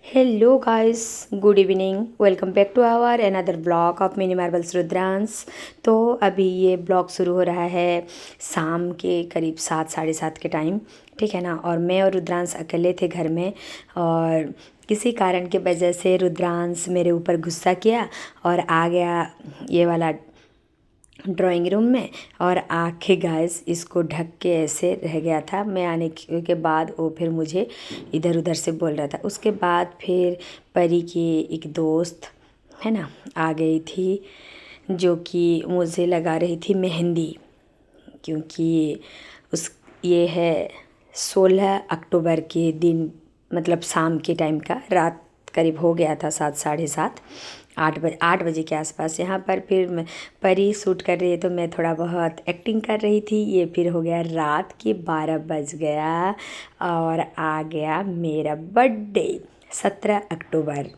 Hello guys, good evening. Welcome back to our another blog of mini marbles Rudransh. तो अभी ये blog शुरू हो रहा है शाम के करीब 7 साढ़े 7 के टाइम, ठीक है ना। और मैं और रुद्रांश अकेले थे घर में, और किसी कारण की वजह से रुद्रांश मेरे ऊपर गुस्सा किया और आ गया ये वाला ड्राइंग रूम में, और आके गैस इसको ढक के ऐसे रह गया था। मैं आने के बाद वो फिर मुझे इधर उधर से बोल रहा था। उसके बाद फिर परी की एक दोस्त है ना आ गई थी, जो कि मुझे लगा रही थी मेहंदी, क्योंकि उस ये है 16 अक्टूबर के दिन, मतलब शाम के टाइम का, रात करीब हो गया था 7 साढ़े 7 8 बजे के आसपास। यहाँ पर फिर परी शूट कर रही है तो मैं थोड़ा बहुत एक्टिंग कर रही थी। ये फिर हो गया रात के 12 बज गया और आ गया मेरा बर्थडे 17 अक्टूबर।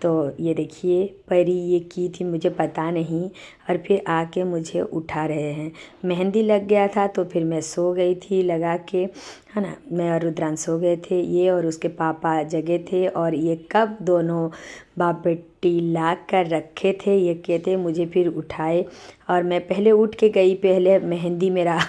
तो ये देखिए परी ये की थी, मुझे पता नहीं, और फिर आके मुझे उठा रहे हैं। मेहंदी लग गया था तो फिर मैं सो गई थी लगा के, है ना। मैं और रुद्रांश सो गए थे, ये और उसके पापा जगे थे, और ये कब दोनों बाप बेटी ला कर रखे थे, ये कहते मुझे फिर उठाए। और मैं पहले उठ के गई, पहले मेहंदी मेरा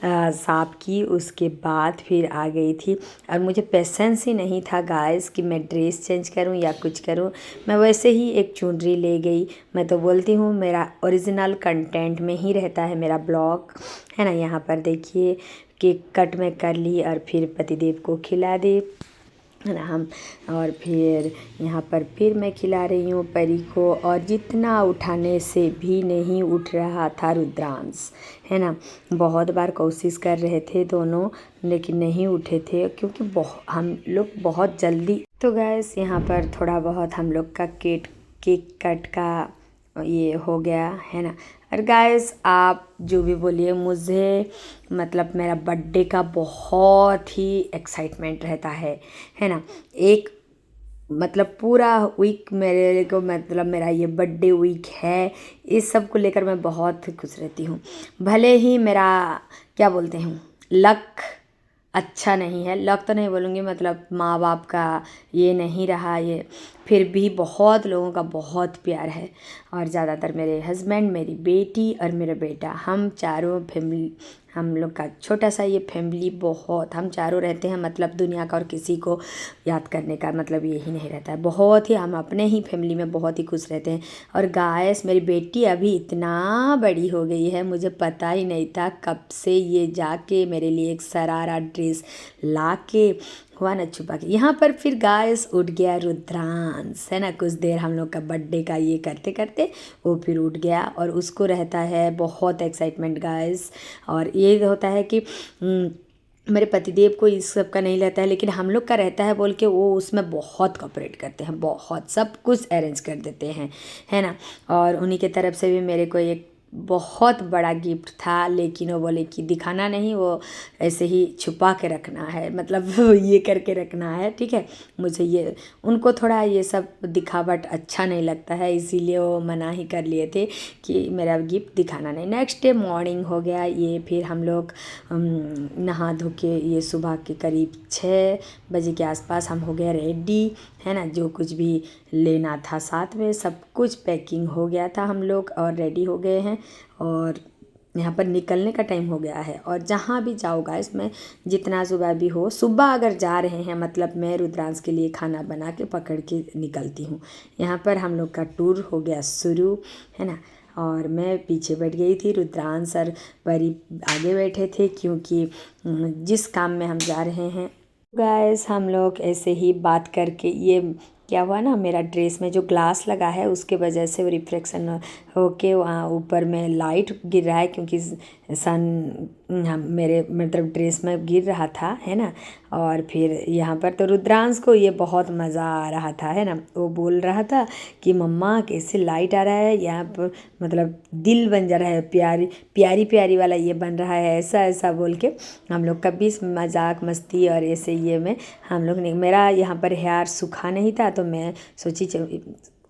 साफ की, उसके बाद फिर आ गई थी। और मुझे पेशेंस ही नहीं था गाइस कि मैं ड्रेस चेंज करूं या कुछ करूं। मैं वैसे ही एक चुनरी ले गई। मैं तो बोलती हूँ मेरा ओरिजिनल कंटेंट में ही रहता है मेरा ब्लॉग, है ना। यहाँ पर देखिए केक कट में कर ली और फिर पतिदेव को खिला दी, है ना हम। और फिर यहाँ पर फिर मैं खिला रही हूँ परी को, और जितना उठाने से भी नहीं उठ रहा था रुद्रांश, है ना। बहुत बार कोशिश कर रहे थे दोनों, लेकिन नहीं उठे थे, क्योंकि हम लोग बहुत जल्दी। तो गैस यहाँ पर थोड़ा बहुत हम लोग का केक कट का ये हो गया, है ना। और गाइस आप जो भी बोलिए, मुझे मतलब मेरा बर्थडे का बहुत ही एक्साइटमेंट रहता है ना। एक मतलब पूरा वीक मेरे को, मतलब मेरा ये बर्थडे वीक है, इस सब को लेकर मैं बहुत खुश रहती हूँ। भले ही मेरा क्या बोलते हैं लक अच्छा नहीं है, लक तो नहीं बोलूँगी, मतलब माँ बाप का ये नहीं रहा ये, फिर भी बहुत लोगों का बहुत प्यार है। और ज़्यादातर मेरे हस्बैंड, मेरी बेटी और मेरा बेटा, हम चारों फैमिली, हम लोग का छोटा सा ये फैमिली, बहुत हम चारों रहते हैं। मतलब दुनिया का और किसी को याद करने का मतलब यही नहीं रहता है। बहुत ही हम अपने ही फैमिली में बहुत ही खुश रहते हैं। और गाइस मेरी बेटी अभी इतना बड़ी हो गई है, मुझे पता ही नहीं था कब से ये जाके मेरे लिए एक शरारा ड्रेस ला के हुआ ना छुपा के। यहाँ पर फिर गाइस उठ गया रुद्रांश, है ना। कुछ देर हम लोग का बर्थडे का ये करते करते वो फिर उठ गया, और उसको रहता है बहुत एक्साइटमेंट गाइस। और ये होता है कि मेरे पतिदेव को इस सब का नहीं रहता है, लेकिन हम लोग का रहता है बोल के वो उसमें बहुत कोऑपरेट करते हैं, बहुत सब कुछ अरेंज कर देते हैं, है ना। और उन्हीं के तरफ से भी मेरे को एक बहुत बड़ा गिफ्ट था, लेकिन वो बोले कि दिखाना नहीं, वो ऐसे ही छुपा के रखना है, मतलब ये करके रखना है, ठीक है। मुझे ये उनको थोड़ा ये सब दिखावट अच्छा नहीं लगता है, इसीलिए वो मना ही कर लिए थे कि मेरा गिफ्ट दिखाना नहीं। नेक्स्ट डे मॉर्निंग हो गया ये, फिर हम लोग नहा धो के ये सुबह के करीब 6 बजे के आसपास हम हो गए रेडी, है ना। जो कुछ भी लेना था साथ में सब कुछ पैकिंग हो गया था हम लोग, और रेडी हो गए हैं। और यहाँ पर निकलने का टाइम हो गया है। और जहाँ भी जाओ गाइस, मैं जितना सुबह भी हो, सुबह अगर जा रहे हैं मतलब मैं रुद्रांश के लिए खाना बना के पकड़ के निकलती हूँ। यहाँ पर हम लोग का टूर हो गया शुरू, है ना। और मैं पीछे बैठ गई थी, रुद्रांश और परी आगे बैठे थे, क्योंकि जिस काम में हम जा रहे हैं। गाइस हम लोग ऐसे ही बात करके, ये क्या हुआ ना, मेरा ड्रेस में जो ग्लास लगा है उसके वजह से वो रिफ्लेक्शन होके वहाँ ऊपर में लाइट गिर रहा है, क्योंकि सन मेरे मतलब ड्रेस में गिर रहा था, है ना। और फिर यहाँ पर तो रुद्रांश को ये बहुत मज़ा आ रहा था, है ना। वो बोल रहा था कि मम्मा कैसे लाइट आ रहा है यहाँ पर, मतलब दिल बन जा रहा है, प्यारी प्यारी प्यारी वाला ये बन रहा है, ऐसा ऐसा बोल के हम लोग का भी मजाक मस्ती और ऐसे ये में हम लोग ने, मेरा यहाँ पर हेयर सूखा नहीं था तो मैं सोची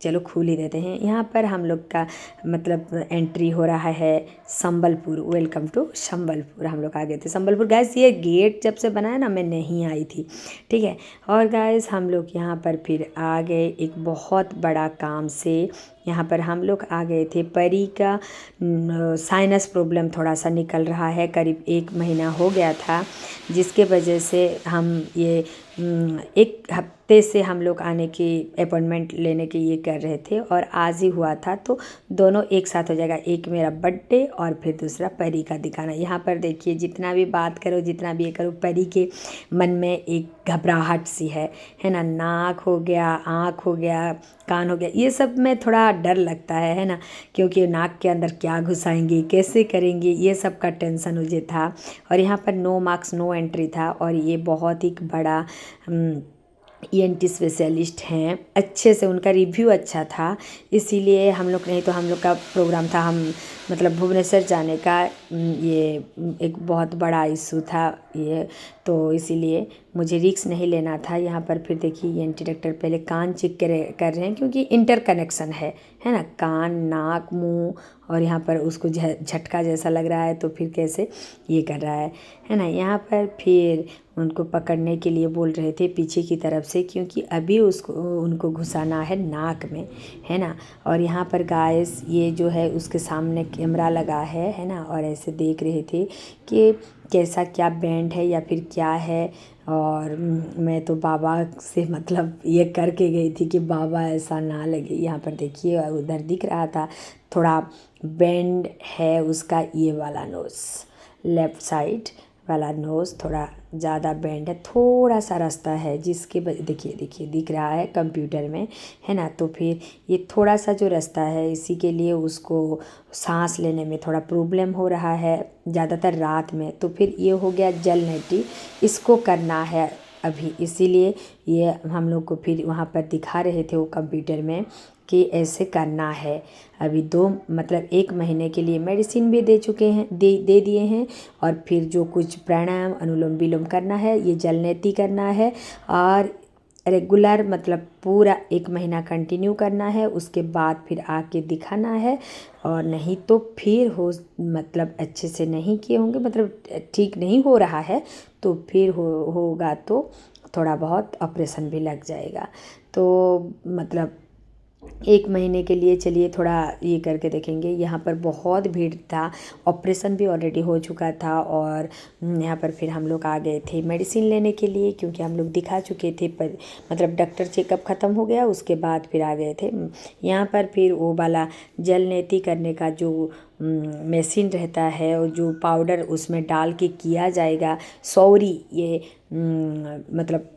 चलो खोल ही देते हैं। यहाँ पर हम लोग का मतलब एंट्री हो रहा है संबलपुर। Welcome to Sambalpur. हम लोग आ गए थे संबलपुर। गैस ये गेट जब से बनाया ना मैं नहीं आई थी, ठीक है। और गैस हम लोग यहाँ पर फिर आ गए एक बहुत बड़ा काम से। यहाँ पर हम लोग आ गए थे। परी का साइनस प्रॉब्लम थोड़ा सा निकल रहा है, करीब 1 महीना हो गया था, जिसके वजह से हम ये 1 हफ्ते से हम लोग आने की अपॉइंटमेंट लेने की ये कर रहे थे और आज ही हुआ था। तो दोनों एक साथ हो जाएगा, एक मेरा बर्थडे और फिर दूसरा परी का दिखाना। यहाँ पर देखिए जितना भी बात करो, जितना भी ये करो, परी के मन में एक घबराहट सी है ना। नाक हो गया, आँख हो गया, कान हो गया, ये सब में थोड़ा डर लगता है ना, क्योंकि नाक के अंदर क्या घुसाएंगे, कैसे करेंगे, ये सब का टेंशन मुझे था। और यहाँ पर नो मार्क्स नो एंट्री था और ये बहुत ही बड़ा ENT स्पेशलिस्ट हैं, अच्छे से उनका रिव्यू अच्छा था, इसीलिए हम लोग, नहीं तो हम लोग का प्रोग्राम था हम मतलब भुवनेश्वर जाने का। ये एक बहुत बड़ा इशू था ये, तो इसीलिए मुझे रिस्क नहीं लेना था। यहाँ पर फिर देखिए ENT डॉक्टर पहले कान चेक कर रहे हैं, क्योंकि इंटर कनेक्शन है ना, कान, नाक, मुंह, और यहाँ पर उसको झटका जैसा लग रहा है तो फिर कैसे ये कर रहा है ना। यहाँ पर फिर उनको पकड़ने के लिए बोल रहे थे पीछे की तरफ से, क्योंकि अभी उनको घुसाना है नाक में, है ना। और यहाँ पर गाइस ये जो है उसके सामने कैमरा लगा है ना, और ऐसे देख रहे थे कि कैसा क्या बैंड है या फिर क्या है। और मैं तो बाबा से मतलब ये करके गई थी कि बाबा ऐसा ना लगे। यहाँ पर देखिए उधर दिख रहा था थोड़ा बैंड है उसका, ये वाला नोज़, लेफ़्ट साइड वाला नोज़ थोड़ा ज़्यादा बैंड है, थोड़ा सा रास्ता है जिसके देखिए दिख रहा है कंप्यूटर में, है ना। तो फिर ये थोड़ा सा जो रास्ता है, इसी के लिए उसको सांस लेने में थोड़ा प्रॉब्लम हो रहा है, ज़्यादातर रात में। तो फिर ये हो गया जल नेटी, इसको करना है अभी, इसीलिए ये हम लोग को फिर वहाँ पर दिखा रहे थे वो कंप्यूटर में कि ऐसे करना है। अभी 1 महीने के लिए मेडिसिन भी दे चुके हैं, दे दिए हैं। और फिर जो कुछ प्राणायाम, अनुलोम विलोम करना है, ये जलनेती करना है और रेगुलर मतलब पूरा 1 महीना कंटिन्यू करना है। उसके बाद फिर आके दिखाना है, और नहीं तो फिर मतलब अच्छे से नहीं किए होंगे, मतलब ठीक नहीं हो रहा है तो फिर होगा तो थोड़ा बहुत ऑपरेशन भी लग जाएगा। तो मतलब 1 महीने के लिए चलिए थोड़ा ये करके देखेंगे। यहाँ पर बहुत भीड़ था, ऑपरेशन भी ऑलरेडी हो चुका था। और यहाँ पर फिर हम लोग आ गए थे मेडिसिन लेने के लिए, क्योंकि हम लोग दिखा चुके थे, पर मतलब डॉक्टर चेकअप ख़त्म हो गया, उसके बाद फिर आ गए थे यहाँ पर। फिर वो वाला जल नेती करने का जो मशीन रहता है और जो पाउडर उसमें डाल के किया जाएगा, सौरी, ये मतलब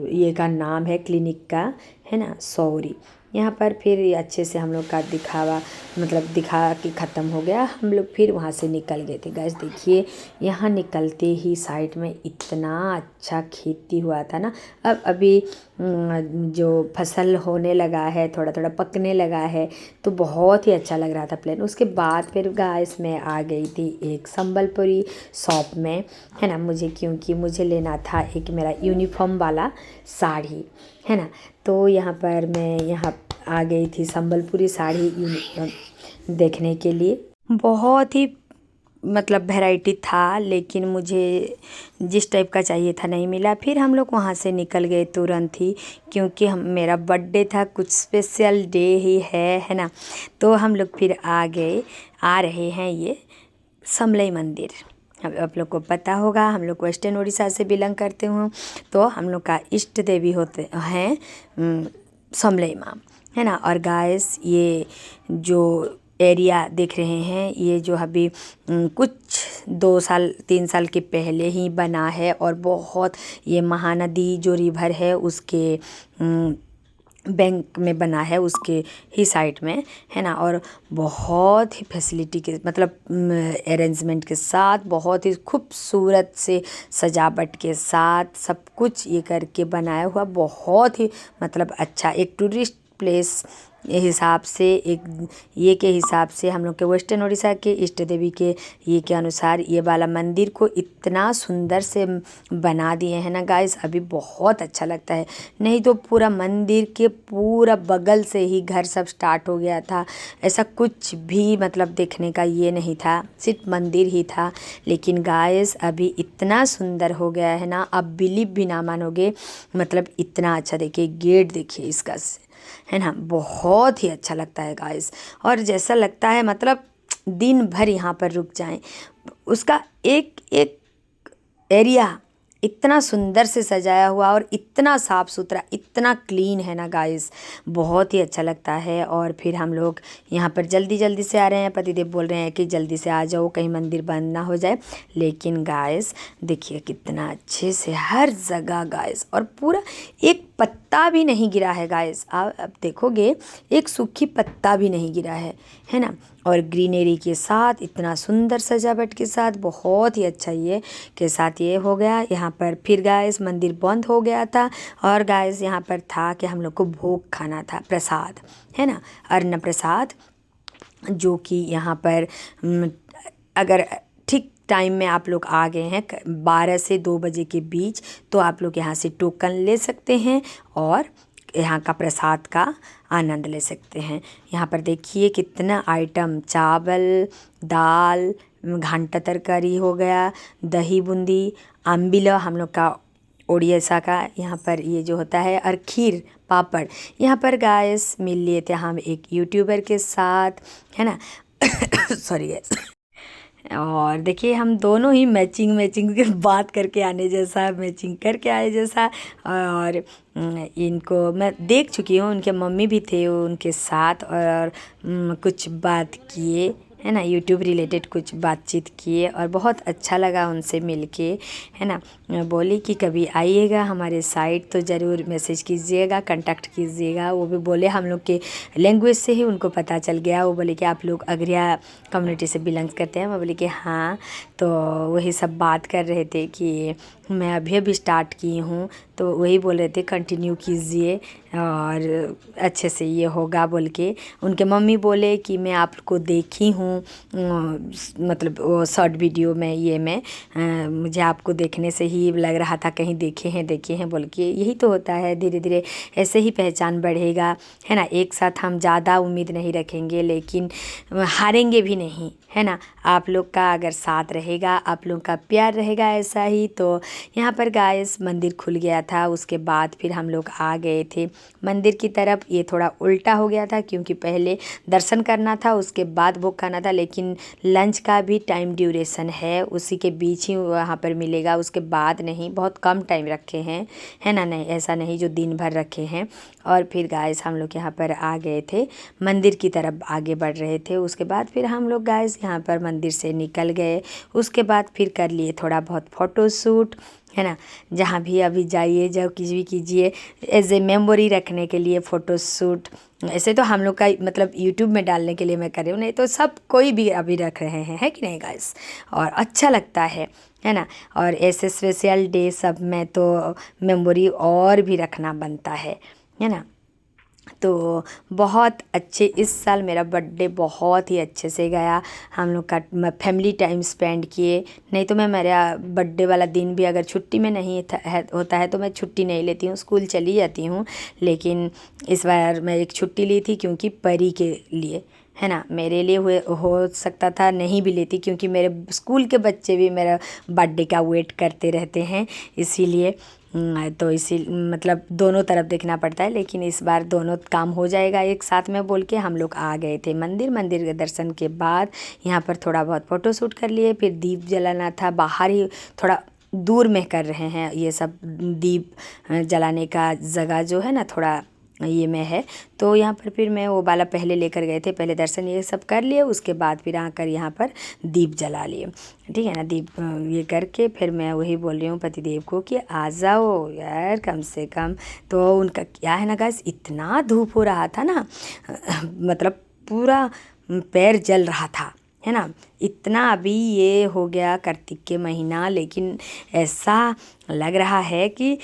ये का नाम है क्लिनिक का, है ना, सौरी। यहाँ पर फिर अच्छे से हम लोग का दिखावा मतलब दिखा के ख़त्म हो गया। हम लोग फिर वहाँ से निकल गए थे। गाइस देखिए यहाँ निकलते ही साइड में इतना अच्छा खेती हुआ था ना। अब अभी जो फसल होने लगा है, थोड़ा थोड़ा पकने लगा है, तो बहुत ही अच्छा लग रहा था प्लेन। उसके बाद फिर गाइस मैं आ गई थी एक संबलपुरी शॉप में, है ना, क्योंकि मुझे लेना था एक मेरा यूनिफॉर्म वाला साड़ी, है ना। तो यहाँ पर मैं यहाँ आ गई थी संबलपुरी साड़ी देखने के लिए। बहुत ही मतलब वैरायटी था, लेकिन मुझे जिस टाइप का चाहिए था नहीं मिला। फिर हम लोग वहाँ से निकल गए तुरंत ही, क्योंकि मेरा बर्थडे था, कुछ स्पेशल डे ही है ना। तो हम लोग फिर आ रहे हैं ये समलई मंदिर। अब आप लोग को पता होगा, हम लोग वेस्टर्न उड़ीसा से बिलोंग करते हूँ, तो हम लोग का इष्ट देवी होते हैं समलई माँ, है ना। और गाइस ये जो एरिया देख रहे हैं, ये जो अभी कुछ 2-3 साल के पहले ही बना है, और बहुत ये महानदी जो रिवर है उसके बैंक में बना है, उसके ही साइड में, है ना। और बहुत ही फैसिलिटी के मतलब अरेंजमेंट के साथ, बहुत ही खूबसूरत से सजावट के साथ सब कुछ ये करके बनाया हुआ, बहुत ही मतलब अच्छा एक टूरिस्ट प्लेस हिसाब से ये के हिसाब से हम लोग के वेस्टर्न उड़ीसा के इष्ट देवी के ये के अनुसार ये वाला मंदिर को इतना सुंदर से बना दिए हैं ना गाइस, अभी बहुत अच्छा लगता है। नहीं तो पूरा मंदिर के पूरा बगल से ही घर सब स्टार्ट हो गया था, ऐसा कुछ भी मतलब देखने का ये नहीं था, सिर्फ मंदिर ही था। लेकिन गाइस अभी इतना सुंदर हो गया है ना, आप बिलीव भी ना मानोगे, मतलब इतना अच्छा। देखिए गेट, देखिए इसका है ना, बहुत ही अच्छा लगता है गाइस। और जैसा लगता है मतलब दिन भर यहाँ पर रुक जाएं, उसका एक एक एरिया इतना सुंदर से सजाया हुआ और इतना साफ़ सुथरा, इतना क्लीन है ना गाइस, बहुत ही अच्छा लगता है। और फिर हम लोग यहाँ पर जल्दी जल्दी से आ रहे हैं, पतिदेव बोल रहे हैं कि जल्दी से आ जाओ कहीं मंदिर बंद ना हो जाए। लेकिन गाइस देखिए कितना अच्छे से हर जगह गाइस, और पूरा एक पत्ता भी नहीं गिरा है गाइस, आप अब देखोगे एक सूखी पत्ता भी नहीं गिरा है ना। और ग्रीनरी के साथ इतना सुंदर सजावट के साथ बहुत ही अच्छा ये के साथ ये हो गया। यहाँ पर फिर गाइस मंदिर बंद हो गया था, और गाइस यहाँ पर था कि हम लोग को भोग खाना था, प्रसाद है ना, अन्न प्रसाद, जो कि यहाँ पर अगर ठीक टाइम में आप लोग आ गए हैं 12 से 2 बजे के बीच, तो आप लोग यहाँ से टोकन ले सकते हैं और यहाँ का प्रसाद का आनंद ले सकते हैं। यहाँ पर देखिए कितना आइटम, चावल, दाल, घान्टा तरकारी हो गया, दही बूंदी, आम्बिला हम लोग का उड़ीसा का यहाँ पर ये जो होता है, और खीर पापड़। यहाँ पर गाइस मिल लिए थे हम एक यूट्यूबर के साथ, है ना सॉरी गाइस। और देखिए हम दोनों ही मैचिंग मैचिंग के बात करके आने जैसा, मैचिंग करके आए जैसा। और इनको मैं देख चुकी हूँ, उनके मम्मी भी थे उनके साथ, और कुछ बात किए, है ना, यूट्यूब रिलेटेड कुछ बातचीत किए, और बहुत अच्छा लगा उनसे मिलके, है ना। बोली कि कभी आइएगा हमारे साइट तो ज़रूर मैसेज कीजिएगा, कांटेक्ट कीजिएगा। वो भी बोले हम लोग के लैंग्वेज से ही उनको पता चल गया, वो बोले कि आप लोग अगरिया कम्युनिटी से बिलोंग करते हैं। मैं बोली कि हाँ, तो वही सब बात कर रहे थे कि मैं अभी अभी स्टार्ट की हूँ, तो वही बोल रहे थे कंटिन्यू कीजिए और अच्छे से ये होगा बोल के। उनके मम्मी बोले कि मैं आपको देखी हूँ, मतलब वो शॉर्ट वीडियो में, ये में मुझे आपको देखने से ही लग रहा था कहीं देखे हैं बोल के। यही तो होता है, धीरे धीरे ऐसे ही पहचान बढ़ेगा, है ना। एक साथ हम ज़्यादा उम्मीद नहीं रखेंगे, लेकिन हारेंगे भी नहीं, है ना। आप लोग का अगर साथ रहेगा, आप लोग का प्यार रहेगा ऐसा ही, तो यहाँ पर गाइस मंदिर खुल गया था। उसके बाद फिर हम लोग आ गए थे मंदिर की तरफ। ये थोड़ा उल्टा हो गया था क्योंकि पहले दर्शन करना था, उसके बाद भोग खाना था, लेकिन लंच का भी टाइम ड्यूरेशन है, उसी के बीच ही वहाँ पर मिलेगा, उसके बाद नहीं। बहुत कम टाइम रखे हैं, है ना, नहीं ऐसा नहीं जो दिन भर रखे हैं। और फिर गाइस हम लोग यहाँ पर आ गए थे, मंदिर की तरफ आगे बढ़ रहे थे। उसके बाद फिर हम लोग गाइस यहाँ पर मंदिर से निकल गए। उसके बाद फिर कर लिए थोड़ा बहुत फ़ोटो शूट, है ना। जहाँ भी अभी जाइए, जब कुछ भी कीजिए, एज ए मेमोरी रखने के लिए फ़ोटो शूट। ऐसे तो हम लोग का मतलब यूट्यूब में डालने के लिए मैं कर रही हूँ, नहीं तो सब कोई भी अभी रख रहे हैं, है कि नहीं गाइस। और अच्छा लगता है ना। और ऐसे स्पेशल डे सब में तो मेमोरी और भी रखना बनता है ना। तो बहुत अच्छे, इस साल मेरा बर्थडे बहुत ही अच्छे से गया। हम लोग का फैमिली टाइम स्पेंड किए। नहीं तो मैं, मेरा बर्थडे वाला दिन भी अगर छुट्टी में नहीं होता है तो मैं छुट्टी नहीं लेती हूँ, स्कूल चली जाती हूँ। लेकिन इस बार मैं एक छुट्टी ली थी क्योंकि परी के लिए, है ना। मेरे लिए हुए हो सकता था नहीं भी लेती, क्योंकि मेरे स्कूल के बच्चे भी मेरा बर्थडे का वेट करते रहते हैं, इसीलिए तो इसी मतलब दोनों तरफ देखना पड़ता है। लेकिन इस बार दोनों काम हो जाएगा एक साथ में बोल के हम लोग आ गए थे मंदिर के दर्शन के बाद यहाँ पर थोड़ा बहुत फ़ोटो शूट कर लिए। फिर दीप जलाना था, बाहर ही थोड़ा दूर में कर रहे हैं ये सब, दीप जलाने का जगह जो है ना थोड़ा ये में है। तो यहाँ पर फिर मैं वो वाला पहले लेकर गए थे, पहले दर्शन ये सब कर लिए, उसके बाद फिर आकर यहाँ पर दीप जला लिए, ठीक है ना। दीप ये करके फिर मैं वही बोल रही हूँ पतिदेव को कि आ जाओ यार कम से कम। तो उनका क्या है ना गाइस, इतना धूप हो रहा था ना, मतलब पूरा पैर जल रहा था, है ना। इतना अभी ये हो गया कार्तिक के महीना, लेकिन ऐसा लग रहा है कि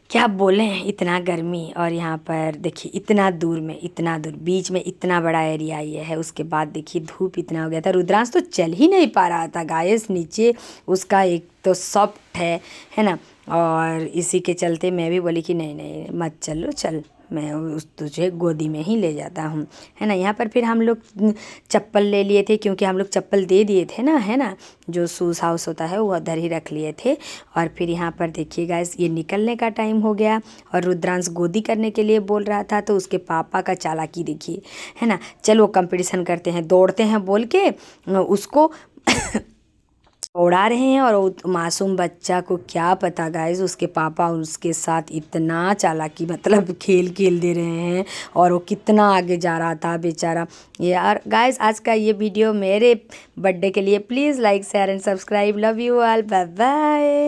क्या बोलें, इतना गर्मी। और यहाँ पर देखिए इतना दूर में, इतना दूर बीच में इतना बड़ा एरिया ये है, उसके बाद देखिए धूप इतना हो गया था, रुद्रांश तो चल ही नहीं पा रहा था गाइस। नीचे उसका एक तो सॉफ्ट है ना। और इसी के चलते मैं भी बोली कि नहीं नहीं मत चलो, चल मैं उस तुझे गोदी में ही ले जाता हूँ, है ना। यहाँ पर फिर हम लोग चप्पल ले लिए थे, क्योंकि हम लोग चप्पल दे दिए थे ना, है ना। जो शूज़ हाउस होता है वो उधर ही रख लिए थे। और फिर यहाँ पर देखिए गाइस, ये निकलने का टाइम हो गया और रुद्रांश गोदी करने के लिए बोल रहा था, तो उसके पापा का चालाकी देखिए, है ना। चलो कंपटीशन करते हैं, दौड़ते हैं बोल के उसको उड़ा रहे हैं। और वो मासूम बच्चा को क्या पता गाइस, उसके पापा उसके साथ इतना चालाकी मतलब खेल खेल दे रहे हैं, और वो कितना आगे जा रहा था बेचारा। यार गाइस, आज का ये वीडियो मेरे बर्थडे के लिए, please like share and subscribe. Love you all, bye bye.